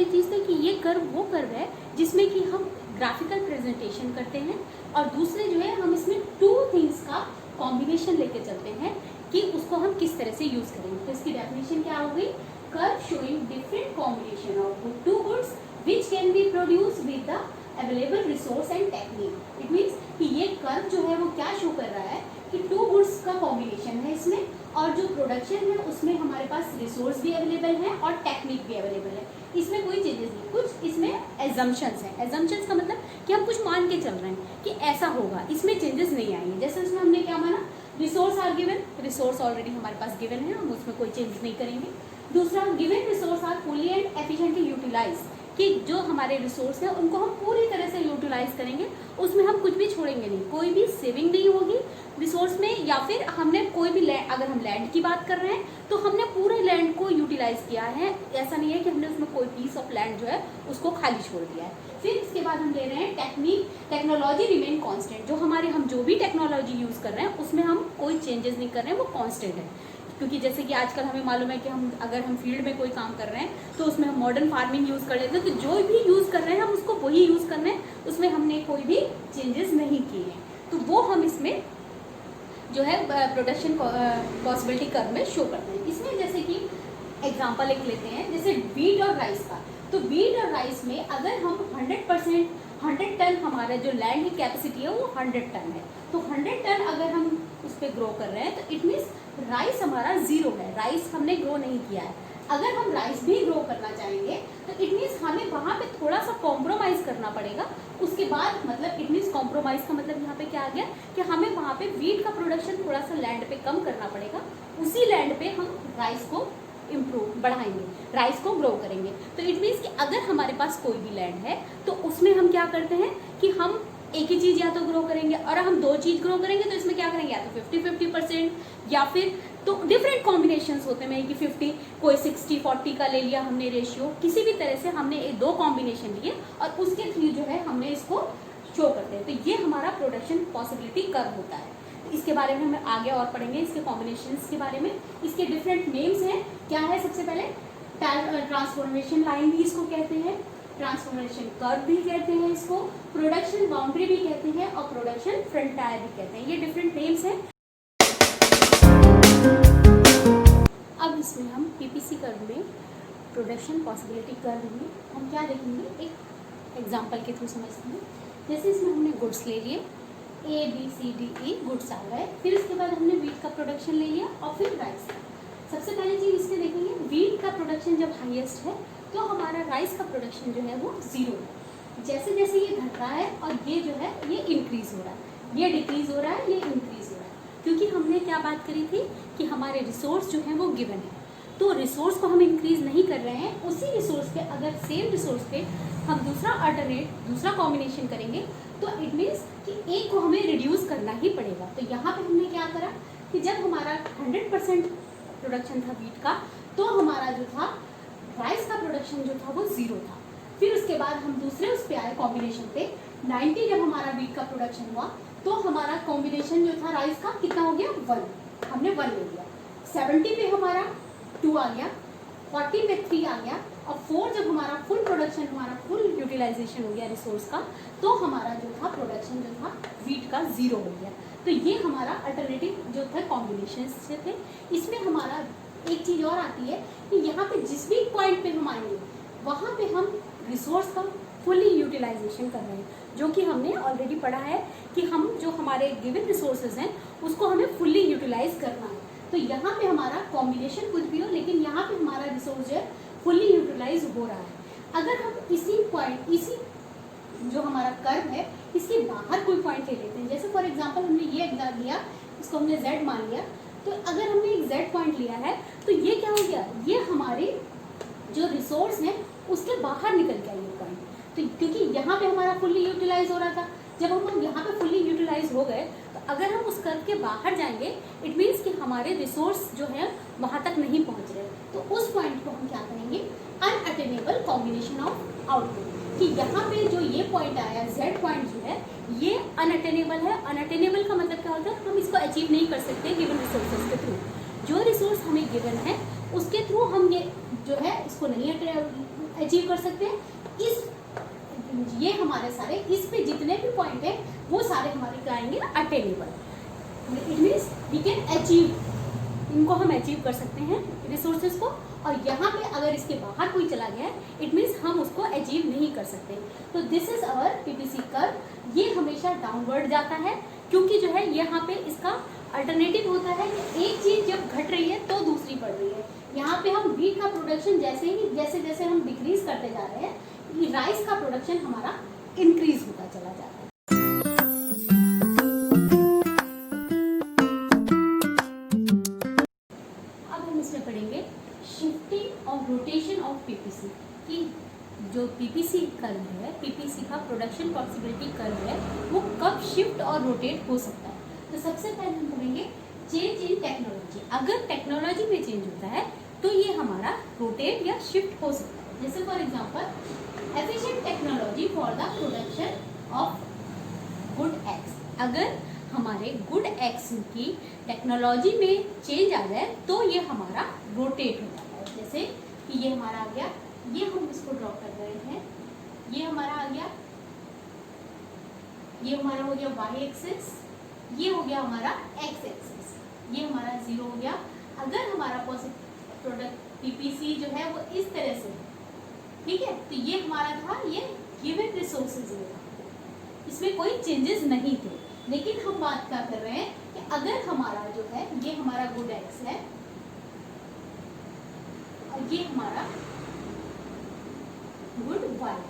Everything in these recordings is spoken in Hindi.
पहली चीज़ तो कि ये कर्व वो कर्व है जिसमें कि हम ग्राफिकल प्रेजेंटेशन करते हैं, और दूसरे जो है हम इसमें टू थिंग्स का कॉम्बिनेशन लेके चलते हैं कि उसको हम किस तरह से यूज़ करेंगे। तो इसकी डेफिनेशन क्या हो गई? Curve showing different combination of two goods which can be produce with the available resource and technique. It means कि ये कर्व जो है वो क्या शो कर रहा है कि टू गुड्स का कॉम्बिनेशन है इसमें, और जो प्रोडक्शन है उसमें हमारे पास रिसोर्स भी अवेलेबल है और टेक्निक भी अवेलेबल है। इसमें कोई चेंजेस नहीं, कुछ इसमें एजम्पशंस हैं। एजम्पशंस का मतलब कि हम कुछ मान के चल रहे हैं कि ऐसा होगा, इसमें चेंजेस नहीं आएंगे। जैसे उसमें हमने क्या माना, resource are given, resource already हमारे पास गिवन है, हम उसमें कोई चेंज नहीं करेंगे। दूसरा, given resource are fully and efficiently utilise, कि जो हमारे रिसोर्स हैं उनको हम पूरी तरह से यूटिलाइज करेंगे, उसमें हम कुछ भी छोड़ेंगे नहीं, कोई भी सेविंग नहीं होगी रिसोर्स में। या फिर हमने कोई भी लैंड, अगर हम लैंड की बात कर रहे हैं तो हमने पूरे लैंड को यूटिलाइज किया है, ऐसा नहीं है कि हमने उसमें कोई पीस ऑफ लैंड जो है उसको खाली छोड़ दिया है। फिर इसके बाद हम ले रहे हैं टेक्निक, टेक्नोलॉजी रिमेन कांस्टेंट, जो हमारे हम जो भी टेक्नोलॉजी यूज़ कर रहे हैं उसमें हम कोई चेंजेस नहीं कर रहे हैं, वो कांस्टेंट है। क्योंकि जैसे कि आजकल हमें मालूम है कि हम अगर हम फील्ड में कोई काम कर रहे हैं तो उसमें हम मॉडर्न फार्मिंग यूज़ कर लेते हैं, तो जो भी यूज़ कर रहे हैं हम उसको वही यूज़ कर रहे हैं, उसमें हमने कोई भी चेंजेस नहीं किए हैं। तो वो हम इसमें जो है प्रोडक्शन पॉसिबिलिटी कर्व में शो करते हैं। इसमें जैसे कि एग्जांपल एक लेते हैं, जैसे वीट और राइस का। तो वीट और राइस में अगर हम 100 टन हमारा जो लैंड की कैपेसिटी है वो 100 टन है, तो 100 टन अगर हम उस पर ग्रो कर रहे हैं तो इट मीन्स राइस हमारा 0 है, राइस हमने ग्रो नहीं किया है। अगर हम राइस भी ग्रो करना चाहेंगे तो इट मीन्स हमें वहाँ पे थोड़ा सा कॉम्प्रोमाइज़ करना पड़ेगा। उसके बाद मतलब इट मीन्स कॉम्प्रोमाइज़ का मतलब यहाँ पे क्या आ गया कि हमें वहाँ पे वीट का प्रोडक्शन थोड़ा सा लैंड पे कम करना पड़ेगा, उसी लैंड पे हम राइस को इम्प्रूव बढ़ाएंगे, राइस को ग्रो करेंगे। तो इट मीन्स कि अगर हमारे पास कोई भी लैंड है तो उसमें हम क्या करते हैं कि हम एक ही चीज़ या तो ग्रो करेंगे, और हम दो चीज़ ग्रो करेंगे तो इसमें क्या करेंगे, या तो 50-50% या फिर तो डिफरेंट कॉम्बिनेशंस होते हैं कि 50, कोई 60-40 का ले लिया हमने रेशियो, किसी भी तरह से हमने एक दो कॉम्बिनेशन लिए और उसके थ्रू जो है हमने इसको शो करते हैं। तो ये हमारा प्रोडक्शन पॉसिबिलिटी कर्व होता है। इसके बारे में हम आगे और पढ़ेंगे, इसके कॉम्बिनेशंस के बारे में। इसके डिफरेंट नेम्स हैं, क्या है, सबसे पहले ट्रांसफॉर्मेशन लाइन भी इसको कहते हैं, ट्रांसफॉर्मेशन कर्व भी कहते हैं इसको, प्रोडक्शन बाउंड्री भी कहते हैं और प्रोडक्शन फ्रंटायर भी कहते हैं। ये डिफरेंट नेम्स हैं। अब इसमें हम पीपीसी कर्व में, प्रोडक्शन पॉसिबिलिटी कर्व में हम क्या देखेंगे, एक एग्जांपल के थ्रू समझते हैं। जैसे इसमें हमने गुड्स ले लिए, ABCDE गुड्स आ गए, फिर उसके बाद हमने वीट का प्रोडक्शन ले लिया और फिर राइस का। सबसे पहली चीज़ इसमें देखेंगे, वीट का प्रोडक्शन जब हाईएस्ट है तो हमारा राइस का प्रोडक्शन जो है वो 0 है। जैसे जैसे ये घट रहा है और ये जो है ये इंक्रीज हो रहा है, ये डिक्रीज हो रहा है, ये इंक्रीज हो रहा है, क्योंकि हमने क्या बात करी थी कि हमारे रिसोर्स जो है वो गिवन है, तो रिसोर्स को हम इंक्रीज नहीं कर रहे हैं। उसी रिसोर्स पे अगर सेम रिसोर्स पे हम दूसरा अल्टरनेट, दूसरा कॉम्बिनेशन करेंगे तो इट मीन्स कि एक को हमें रिड्यूस करना ही पड़ेगा। तो यहाँ पे हमने क्या करा कि जब हमारा 100% प्रोडक्शन था वीट का, तो हमारा जो था राइस का प्रोडक्शन जो था वो 0 था। फिर उसके बाद हम दूसरे उस पे आए कॉम्बिनेशन पे, 90 जब हमारा वीट का प्रोडक्शन हुआ तो हमारा कॉम्बिनेशन जो था राइस का कितना हो गया, 1, हमने 1 ले लिया। 70 पे हमारा 2 आ गया, 40 पे 3 आ गया, और 4 जब हमारा फुल प्रोडक्शन, हमारा फुल यूटिलाइजेशन हो गया रिसोर्स का, तो हमारा जो था प्रोडक्शन जो था वीट का 0 हो गया। तो ये हमारा अल्टरनेटिव जो था कॉम्बिनेशन से थे। इसमें हमारा एक चीज़ और आती है कि यहाँ पे जिस भी पॉइंट पे हम आएंगे वहाँ पे हम रिसोर्स का फुली यूटिलाइजेशन कर रहे हैं, जो कि हमने ऑलरेडी पढ़ा है कि हम जो हमारे गिवन रिसोर्सेज हैं उसको हमें फुली यूटिलाइज करना है। तो यहाँ पे हमारा कॉम्बिनेशन कुछ भी हो, लेकिन यहाँ पे हमारा रिसोर्स जो है फुली यूटिलाइज हो रहा है। अगर हम इसी पॉइंट, इसी जो हमारा कर्व है इसके बाहर कोई पॉइंट ले लेते हैं, जैसे फॉर एग्जांपल हमने ये एग्जाम लिया, इसको हमने Z मान लिया, तो अगर हमने एक Z पॉइंट लिया है तो ये क्या हो गया, ये हमारे जो रिसोर्स है उसके बाहर निकल गया ये पॉइंट। तो क्योंकि यहाँ पे हमारा फुल्ली यूटिलाइज हो रहा था, जब हम यहाँ पे फुल्ली यूटिलाइज हो गए तो अगर हम उस कर्व के बाहर जाएंगे इट मीन्स कि हमारे रिसोर्स जो है वहाँ तक नहीं पहुँच रहे, तो उस पॉइंट को हम क्या करेंगे, अनअटेनेबल कॉम्बिनेशन ऑफ आउटपुट, कि यहाँ पे जो ये पॉइंट आया Z पॉइंट जो है ये अनअटेनेबल है। अनअटेनेबल का मतलब क्या होता है, हम इसको अचीव नहीं कर सकते गिवन रिसोर्सेज के थ्रू। जो रिसोर्स हमें गिवन है उसके थ्रू हम ये जो है इसको नहीं अचीव कर सकते। इस ये हमारे सारे इस पे जितने भी पॉइंट है वो सारे हमारे क्या आएंगे, attainable. It means we can achieve, इनको हम अचीव कर सकते हैं रिसोर्सेज को। और यहाँ पे अगर इसके बाहर कोई चला गया है, इट मीन्स हम उसको अचीव नहीं कर सकते। तो this is our PPC curve. ये हमेशा डाउनवर्ड जाता है, क्योंकि जो है यहाँ पे इसका अल्टरनेटिव होता है कि एक चीज जब घट रही है तो दूसरी बढ़ रही है। यहाँ पे हम व्हीट का प्रोडक्शन जैसे जैसे हम डिक्रीज करते जा रहे हैं, राइस का प्रोडक्शन हमारा इंक्रीज होता चला जा रहा है। अब हम इसमें पढ़ेंगे शिफ्टिंग और रोटेशन ऑफ पीपीसी, कि जो पीपीसी कर्व है, पीपीसी का प्रोडक्शन पॉसिबिलिटी कर्व है, वो कब शिफ्ट और रोटेट हो सकता है। तो सबसे पहले हम पढ़ेंगे चेंज इन टेक्नोलॉजी। अगर टेक्नोलॉजी में चेंज होता है तो ये हमारा रोटेट या शिफ्ट हो सकता है। जैसे for example efficient technology for the production of good eggs. अगर हमारे गुड एग्स की टेक्नोलॉजी में चेंज आ जाए तो ये हमारा रोटेट हो जाता है। जैसे कि ये हमारा आ गया, ये हम इसको ड्रॉ कर रहे हैं, ये हमारा आ गया, ये हमारा हो गया वाई एक्सिस, ये हो गया हमारा एक्स एक्सिस, ये हमारा 0 हो गया। अगर हमारा प्रोडक्ट पीपीसी जो है वो इस तरह से है, ठीक है, तो ये हमारा था, ये गिवन रिसोर्सेज में था, इसमें कोई चेंजेस नहीं थे। लेकिन हम बात क्या कर रहे हैं कि अगर हमारा जो है ये हमारा गुड एक्स है और ये हमारा गुड वाई,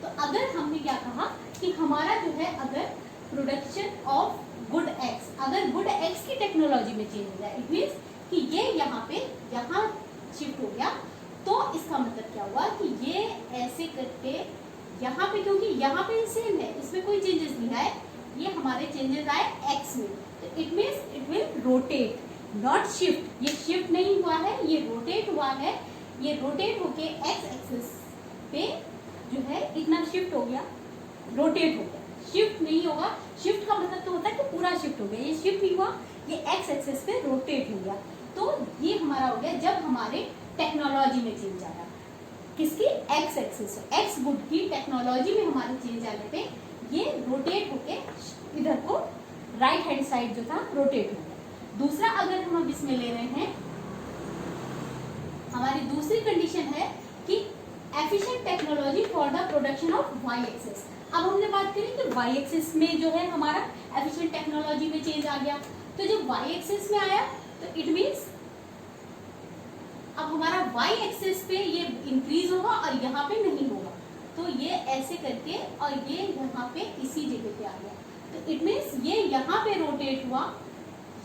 तो अगर हमने क्या कहा कि हमारा जो है अगर प्रोडक्शन ऑफ गुड एक्स, अगर गुड एक्स की टेक्नोलॉजी में चेंज हो जाए, इट मीन्स कि ये यहाँ पे यहाँ शिफ्ट हो गया, तो इसका मतलब क्या हुआ कि ये ऐसे करके यहाँ पे, क्योंकि यहाँ पे सेम है, इसमें कोई चेंजेस नहीं आए, ये हमारे चेंजेस आए एक्स में, तो it means it will rotate not shift. ये शिफ्ट नहीं हुआ है, ये रोटेट हुआ है। ये रोटेट होके एक्स एक्सिस पे जो है इतना शिफ्ट हो गया, रोटेट हो गया, शिफ्ट नहीं होगा। शिफ्ट का मतलब तो होता है कि पूरा शिफ्ट हो गया, ये शिफ्ट नहीं हुआ, ये एक्स एक्सिस पे रोटेट हो गया। तो ये हमारा हो गया जब हमारे टेक्नोलॉजी में चेंज आया, किसकी, एक्स एक्सिस, एक्स गुड की टेक्नोलॉजी में हमारे चेंज आने पे ये रोटेट होके इधर को राइट हैंड साइड जो था रोटेट हो गया। दूसरा अगर हम इसमें ले रहे हैं, हमारी दूसरी कंडीशन है कि efficient technology for the production of Y axis. अब हमने बात करी कि वाई एक्सिस में जो है हमारा एफिशिएंट टेक्नोलॉजी में चेंज आ गया, तो जब वाई एक्सिस में आया तो इट मीन्स अब हमारा वाई एक्सिस पे ये इंक्रीज होगा और यहाँ पे नहीं होगा, तो ये ऐसे करके और ये यहाँ पे इसी जगह पे आ गया, तो इट मीन्स ये यहाँ पे रोटेट हुआ,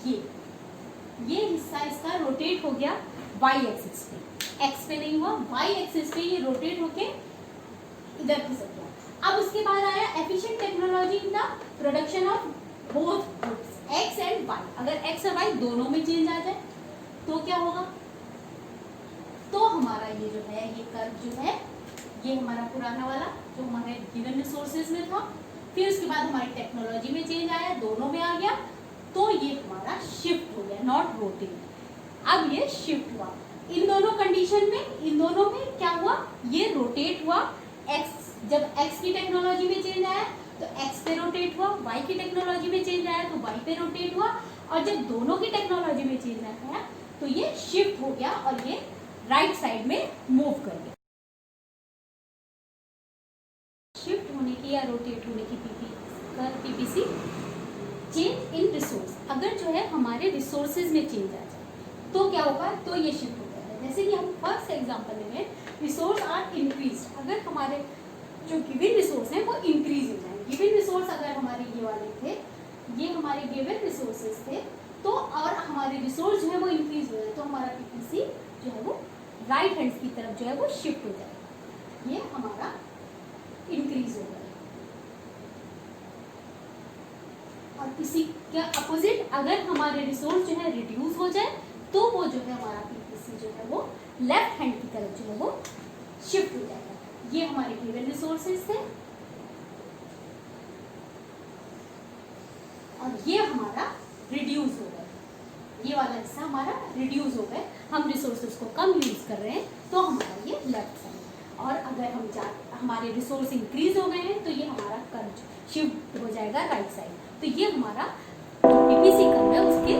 ये हिस्सा इसका रोटेट हो गया वाई एक्सिस पे, एक्स पे नहीं हुआ, वाई एक्सिस पे ये रोटेट होके इधर खिसक गया। अब उसके बाद आया efficient technology in the production of both goods X and Y. अगर एक्स और वाई दोनों में चेंज आ जाए तो क्या होगा, तो हमारा ये जो है ये कर्व जो है ये हमारा पुराना वाला जो हमारे गिवन रिसोर्सेज में था, फिर उसके बाद हमारी टेक्नोलॉजी में चेंज आया, दोनों में आ गया, तो ये हमारा शिफ्ट हो गया, नॉट रोटेट। अब ये शिफ्ट हुआ, इन दोनों कंडीशन में, इन दोनों में क्या हुआ, ये रोटेट हुआ। एक्स, जब एक्स की टेक्नोलॉजी में चेंज आया तो एक्स पे रोटेट हुआ, वाई की टेक्नोलॉजी में चेंज आया तो वाई पे रोटेट हुआ, और जब दोनों की टेक्नोलॉजी में चेंज आया तो ये शिफ्ट हो गया और ये राइट साइड में मूव कर गया। शिफ्ट होने की या रोटेट होने की पीपीसी चेंज इन रिसोर्स, अगर जो है हमारे रिसोर्सेज में चेंज आ जाए तो क्या होगा, तो ये शिफ्ट हो जाएगा। जैसे कि हम फर्स्ट एग्जांपल ले लें, रिसोर्स आर इंक्रीज, अगर हमारे जो गिवन रिसोर्स हैं वो इंक्रीज हो जाए। गिवन रिसोर्स अगर हमारे ये वाले थे, ये हमारे गिवन रिसोर्सेज थे, तो और हमारे रिसोर्स जो है वो इंक्रीज हो जाए, तो हमारा पीपीसी जो है वो राइट हैंड की तरफ जो है वो शिफ्ट हो जाएगा, ये हमारा इंक्रीज हो गया। और इसी के अपोजिट अगर हमारे रिसोर्स जो है रिड्यूस हो जाए तो वो जो है हमारा पीपीसी जो है वो लेफ्ट हैंड की तरफ जो है वो शिफ्ट हो जाएगा। ये हमारे गिवन रिसोर्सेज थे और ये हमारा रिड्यूस हो गए, ये वाला हिस्सा हमारा रिड्यूस हो गए। हम रिसोर्सेज को कम यूज़ कर रहे हैं तो हमारा ये लेफ्ट साइड, और अगर हमारे रिसोर्स इंक्रीज हो गए हैं तो ये हमारा कर्व शिफ्ट हो जाएगा राइट साइड। तो ये हमारा पीपीसी कर्व है उसके